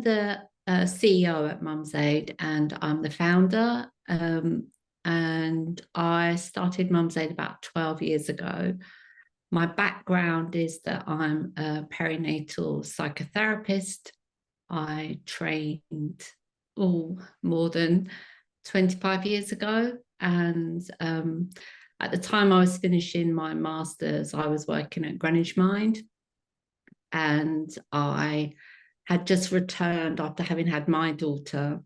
the CEO at MumsAid, and I'm the founder. And I started MumsAid about 12 years ago. My background is that I'm a perinatal psychotherapist. I trained more than 25 years ago. And at the time I was finishing my master's, I was working at Greenwich Mind. And I had just returned after having had my daughter.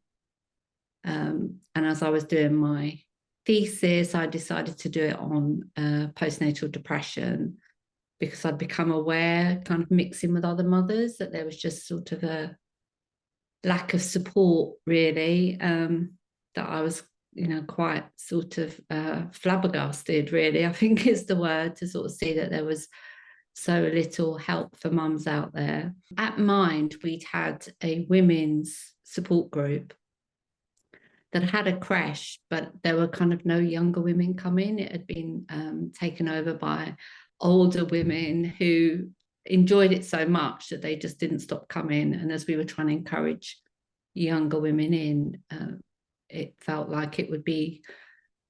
And as I was doing my thesis, I decided to do it on postnatal depression, because I'd become aware, kind of mixing with other mothers, that there was just sort of a lack of support, really, that I was, quite sort of flabbergasted, really, I think is the word, to sort of see that there was so little help for mums out there. At Mind, we'd had a women's support group that had a creche, but there were kind of no younger women coming. It had been taken over by older women who enjoyed it so much that they just didn't stop coming. And as we were trying to encourage younger women in, it felt like it would be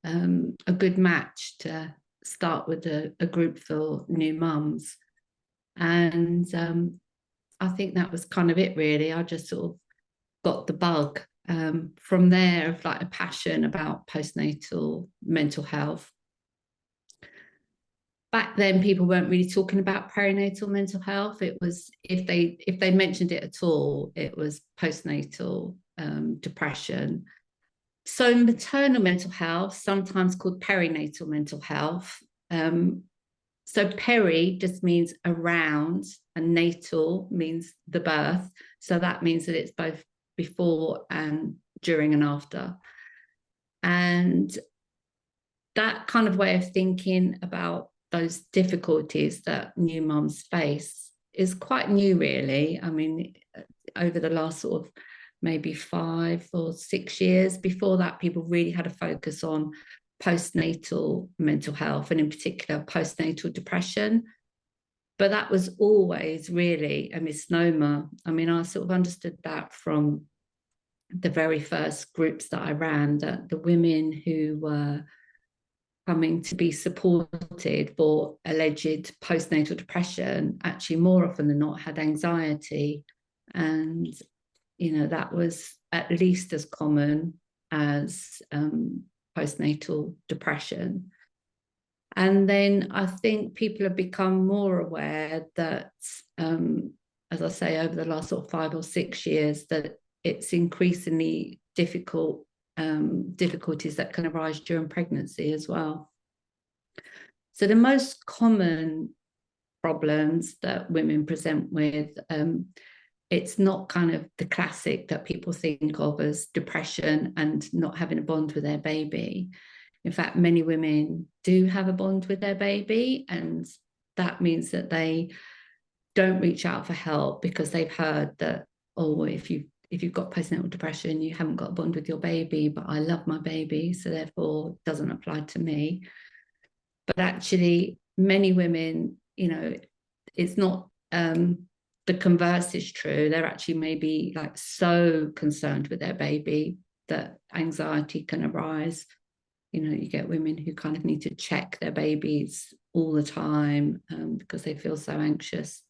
a good match to start with a group for new mums. And I think that was kind of it, really. I just sort of got the bug from there, of like a passion about postnatal mental health. Back then, people weren't really talking about perinatal mental health. It was, if they mentioned it at all, it was postnatal depression. So maternal mental health, sometimes called perinatal mental health. So peri just means around, and natal means the birth. So that means that it's both before and during and after. And that kind of way of thinking about those difficulties that new mums face is quite new, really. I mean, over the last sort of maybe 5 or 6 years. Before that, people really had a focus on postnatal mental health, and in particular postnatal depression. But that was always really a misnomer. I mean, I sort of understood that from the very first groups that I ran, that the women who were coming to be supported for alleged postnatal depression actually more often than not had anxiety. And that was at least as common as postnatal depression. And then I think people have become more aware that, as I say, over the last sort of 5 or 6 years, that it's increasingly difficult, difficulties that can arise during pregnancy as well. So the most common problems that women present with, it's not kind of the classic that people think of as depression and not having a bond with their baby. In fact, many women do have a bond with their baby, and that means that they don't reach out for help because they've heard that, oh, if you've got postnatal depression, you haven't got a bond with your baby, but I love my baby, so therefore it doesn't apply to me. But actually, many women, it's not the converse is true. They're actually maybe like so concerned with their baby that anxiety can arise. You get women who kind of need to check their babies all the time because they feel so anxious.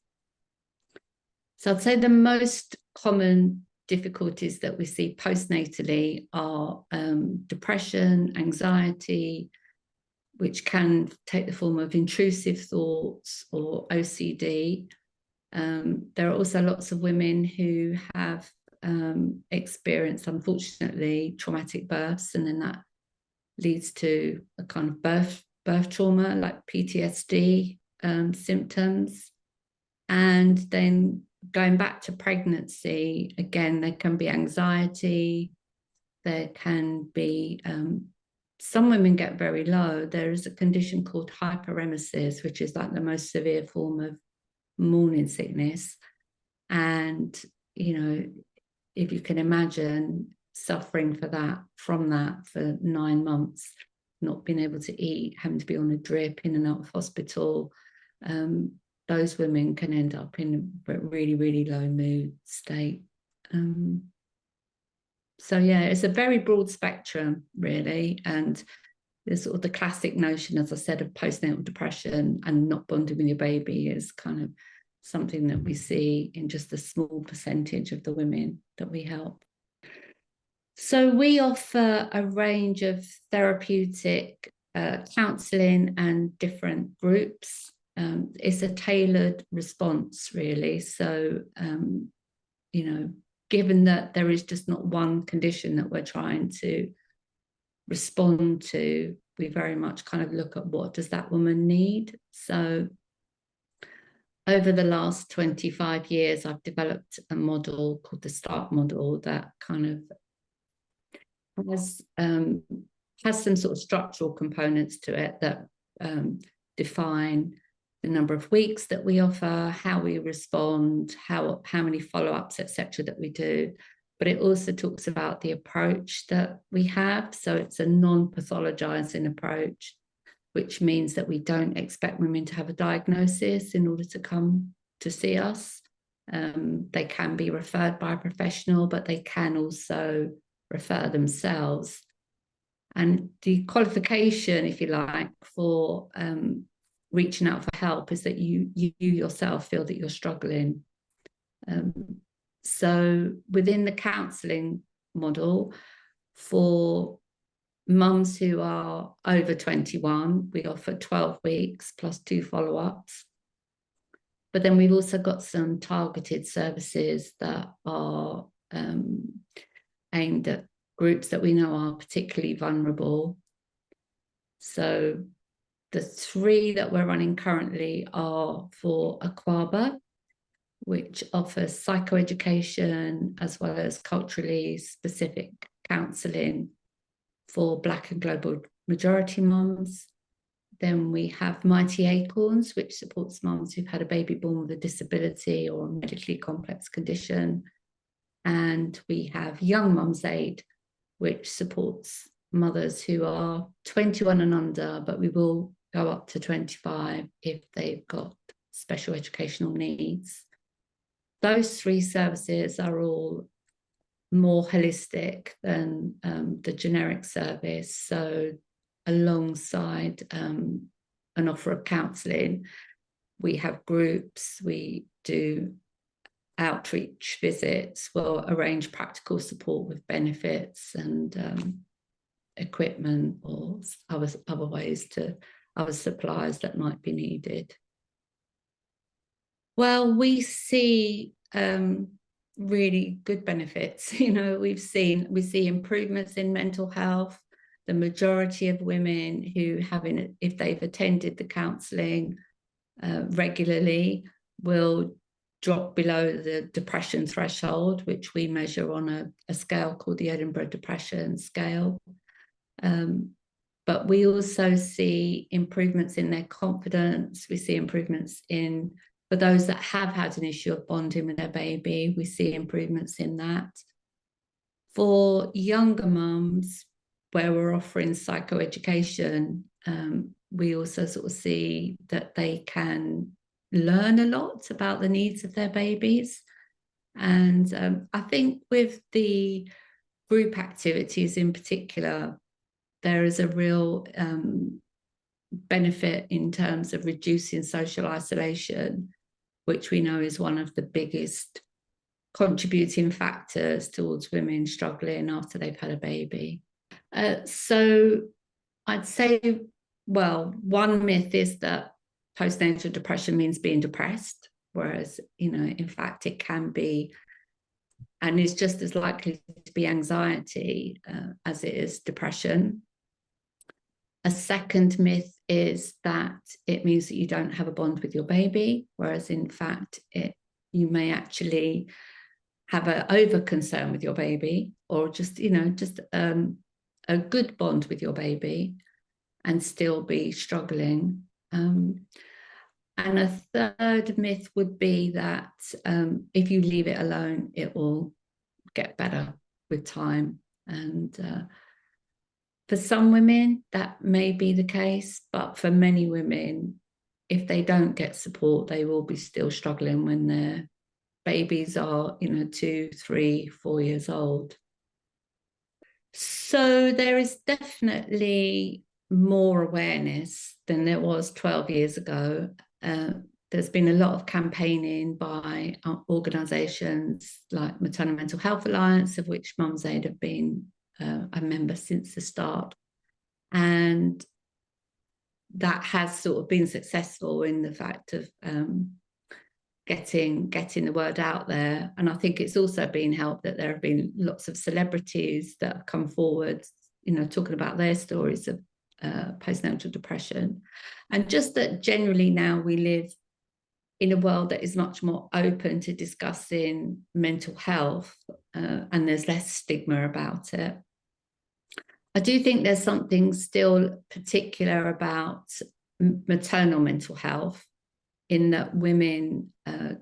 So I'd say the most common difficulties that we see postnatally are depression, anxiety, which can take the form of intrusive thoughts or OCD. There are also lots of women who have experienced, unfortunately, traumatic births, and then that leads to a kind of birth trauma, like PTSD symptoms. And then going back to pregnancy, again, there can be anxiety. There can be, some women get very low. There is a condition called hyperemesis, which is like the most severe form of morning sickness. And, if you can imagine suffering from that for 9 months, not being able to eat, having to be on a drip, in and out of hospital, those women can end up in a really, really low mood state. So yeah, it's a very broad spectrum, really. And there's sort of the classic notion, as I said, of postnatal depression and not bonding with your baby is kind of something that we see in just a small percentage of the women that we help. So we offer a range of therapeutic counselling and different groups. It's a tailored response, really. So, you know, given that there is just not one condition that we're trying to respond to, we very much kind of look at what does that woman need. So over the last 25 years, I've developed a model called the START model that kind of has some sort of structural components to it that define the number of weeks that we offer, how we respond, how many follow-ups, etc., that we do. But it also talks about the approach that we have. So it's a non-pathologizing approach, which means that we don't expect women to have a diagnosis in order to come to see us. They can be referred by a professional, but they can also refer themselves. And the qualification, if you like, for reaching out for help is that you yourself feel that you're struggling. So within the counselling model, for mums who are over 21, we offer 12 weeks plus 2 follow-ups. But then we've also got some targeted services that are aimed at groups that we know are particularly vulnerable. So the 3 that we're running currently are for Aquaba, which offers psychoeducation as well as culturally specific counselling for Black and global majority mums. Then we have Mighty Acorns, which supports mums who've had a baby born with a disability or a medically complex condition. And we have Young MumsAid, which supports mothers who are 21 and under, but we will go up to 25 if they've got special educational needs. Those 3 services are all more holistic than the generic service. So alongside an offer of counselling, we have groups, we do outreach visits, we'll arrange practical support with benefits and equipment or other ways to other supplies that might be needed. Well, we see really good benefits. You know, we see improvements in mental health. The majority of women who if they've attended the counselling regularly will drop below the depression threshold, which we measure on a scale called the Edinburgh Depression Scale. But we also see improvements in their confidence. We see improvements for those that have had an issue of bonding with their baby, we see improvements in that. For younger mums, where we're offering psychoeducation, we also sort of see that they can learn a lot about the needs of their babies. And I think with the group activities in particular, there is a real benefit in terms of reducing social isolation, which we know is one of the biggest contributing factors towards women struggling after they've had a baby. So I'd say, well, one myth is that postnatal depression means being depressed, whereas, you know, in fact, it can be and is just as likely to be anxiety as it is depression. A second myth is that it means that you don't have a bond with your baby, whereas in fact, you may actually have an over concern with your baby, or just, you know, just a good bond with your baby and still be struggling. And a third myth would be that if you leave it alone, it will get better with time. And for some women, that may be the case, but for many women, if they don't get support, they will be still struggling when they're babies are, 2, 3, 4 years old. So there is definitely more awareness than there was 12 years ago. There's been a lot of campaigning by organisations like Maternal Mental Health Alliance, of which MumsAid have been a member since the start. And that has sort of been successful in the fact of getting the word out there. And I think it's also been helped that there have been lots of celebrities that have come forward, talking about their stories of postnatal depression. And just that generally now we live in a world that is much more open to discussing mental health, and there's less stigma about it. I do think there's something still particular about maternal mental health, in that women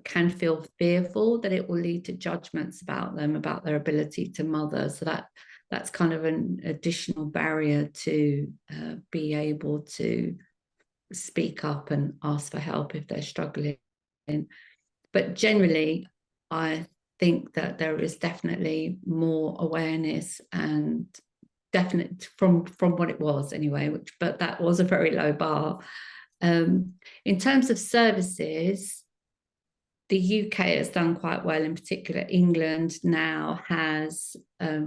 can feel fearful that it will lead to judgments about them, about their ability to mother. So that's kind of an additional barrier to be able to speak up and ask for help if they're struggling. But generally, I think that there is definitely more awareness, and definitely from what it was anyway, but that was a very low bar. In terms of services, the UK has done quite well. In particular, England now has a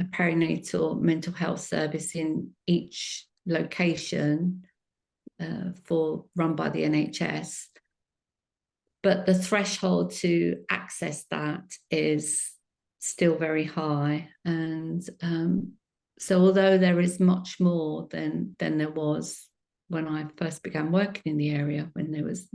perinatal mental health service in each location run by the NHS. But the threshold to access that is still very high. And so although there is much more than there was when I first began working in the area, when there was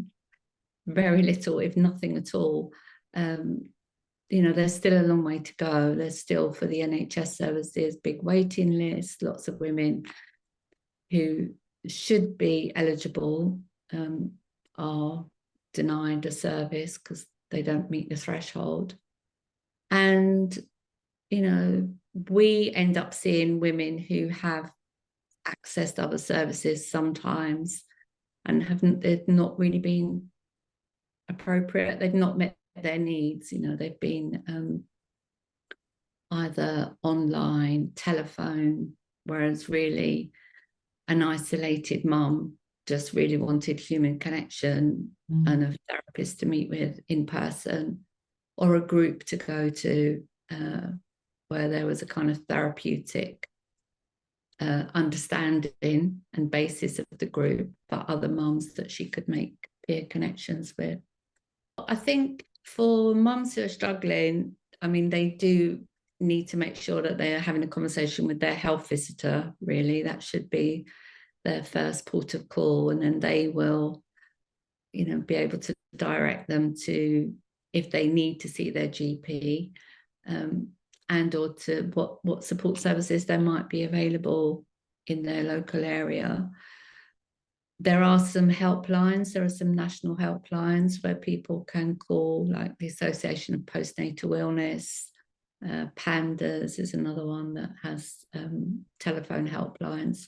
very little, if nothing at all, there's still a long way to go. There's still, for the NHS services, big waiting lists. Lots of women who should be eligible are denied a service because they don't meet the threshold. And, we end up seeing women who have accessed other services sometimes and they've not really been appropriate. They've not met their needs. They've been either online, telephone, whereas really an isolated mum just really wanted human connection and a therapist to meet with in person, or a group to go to where there was a kind of therapeutic understanding and basis of the group for other mums that she could make peer connections with. I think for mums who are struggling, they do need to make sure that they are having a conversation with their health visitor, really. That should be their first port of call, and then they will, be able to direct them to, if they need to see their GP, and or to what support services there might be available in their local area. There are some helplines. There are some national helplines where people can call, like the Association of Postnatal Illness. Pandas is another one that has telephone helplines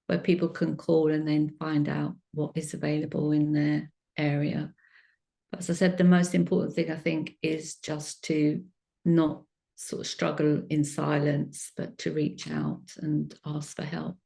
where people can call and then find out what is available in their area. But as I said, the most important thing, I think, is just to not sort of struggle in silence, but to reach out and ask for help.